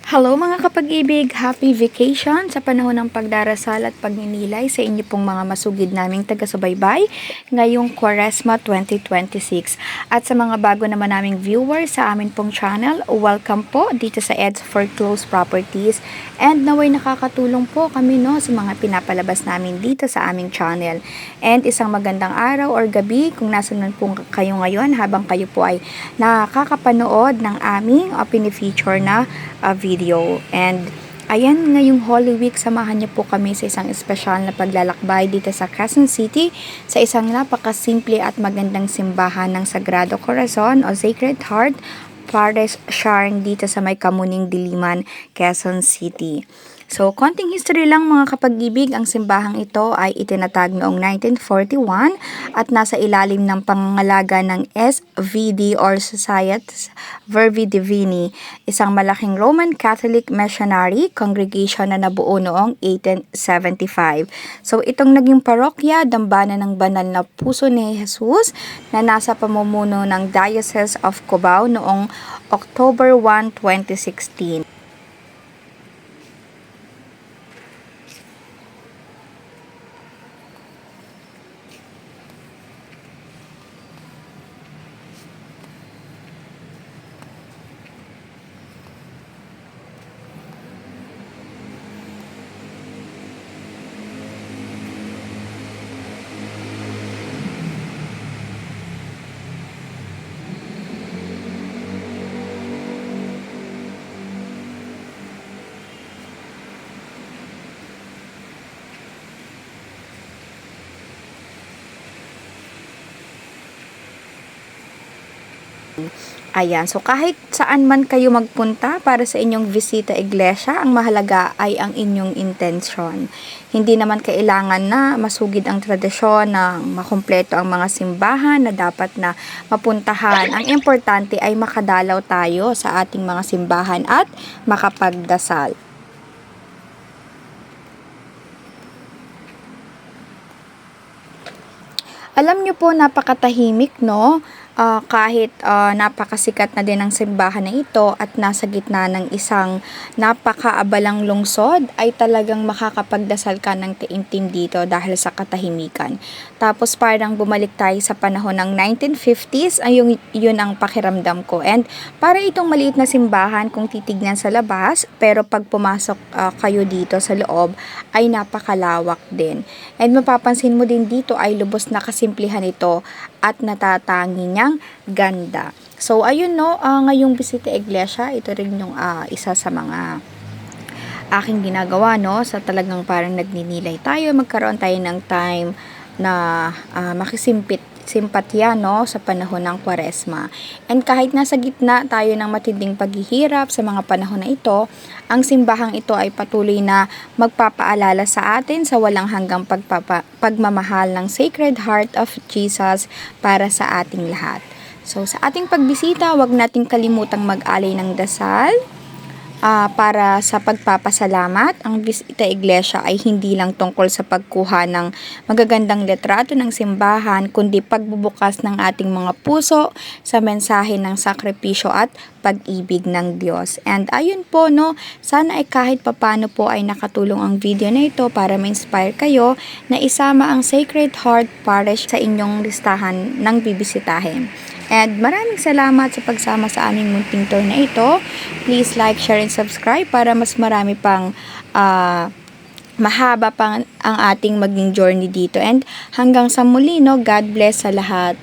Hello mga kapag-ibig, happy vacation sa panahon ng pagdarasal at pagninilay sa inyo pong mga masugid naming taga-subaybay ngayong Quaresma 2026. At sa mga bago naman naming viewers sa amin pong channel, welcome po dito sa Eds for Close Properties, and naway nakakatulong po kami sa mga pinapalabas namin dito sa aming channel. And isang magandang araw or gabi kung nasan man po kayo ngayon habang kayo po ay nakakapanood ng aming pinifeature na video. And ayan, ngayong Holy Week, samahan niyo po kami sa isang espesyal na paglalakbay dito sa Quezon City sa isang napakasimple at magandang simbahan ng Sagrado Corazon o Sacred Heart Parish Shrine dito sa may Kamuning Diliman, Quezon City. So, konting history lang mga kapag-ibig, ang simbahang ito ay itinatag noong 1941 at nasa ilalim ng pangangalaga ng SVD or Societas Verbi Divini, isang malaking Roman Catholic missionary congregation na nabuo noong 1875. So, itong naging parokya, dambana ng banal na puso ni Jesus na nasa pamumuno ng Diocese of Cubao noong October 1, 2016. Ayan, so kahit saan man kayo magpunta para sa inyong bisita iglesia, ang mahalaga ay ang inyong intensyon. Hindi naman kailangan na masugid ang tradisyon na makumpleto ang mga simbahan na dapat na mapuntahan. Ang importante ay makadalaw tayo sa ating mga simbahan at makapagdasal. Alam nyo po, napakatahimik, no? Kahit napakasikat na din ang simbahan na ito at nasa gitna ng isang napakaabalang lungsod, ay talagang makakapagdasal ka ng taimtim dito dahil sa katahimikan. Tapos parang bumalik tayo sa panahon ng 1950s, ay yun ang pakiramdam ko. And para itong maliit na simbahan kung titignan sa labas, pero pag pumasok kayo dito sa loob, ay napakalawak din. And mapapansin mo din dito ay lubos na kasimplihan ito at natatangi niyang ganda. So, ayun ngayong bisita iglesia, ito rin yung isa sa mga aking ginagawa, sa talagang parang nagninilay tayo, magkaroon tayo ng time na makisimpatya, sa panahon ng Quaresma. And kahit nasa gitna tayo ng matinding paghihirap sa mga panahon na ito, ang simbahang ito ay patuloy na magpapaalala sa atin sa walang hanggang pagmamahal ng Sacred Heart of Jesus para sa ating lahat. So, sa ating pagbisita, wag nating kalimutang mag-alay ng dasal para sa pagpapasalamat. Ang bisita iglesia ay hindi lang tungkol sa pagkuha ng magagandang litrato ng simbahan, kundi pagbubukas ng ating mga puso sa mensahe ng sakripisyo at pag-ibig ng Diyos. And ayun po, sana ay kahit papano po ay nakatulong ang video na ito para ma-inspire kayo na isama ang Sacred Heart Parish sa inyong listahan ng bibisitahin. And maraming salamat sa pagsama sa aming munting tour na ito. Please like, share, and subscribe para mas marami pang mahaba pang ang ating maging journey dito. And hanggang sa muli, God bless sa lahat.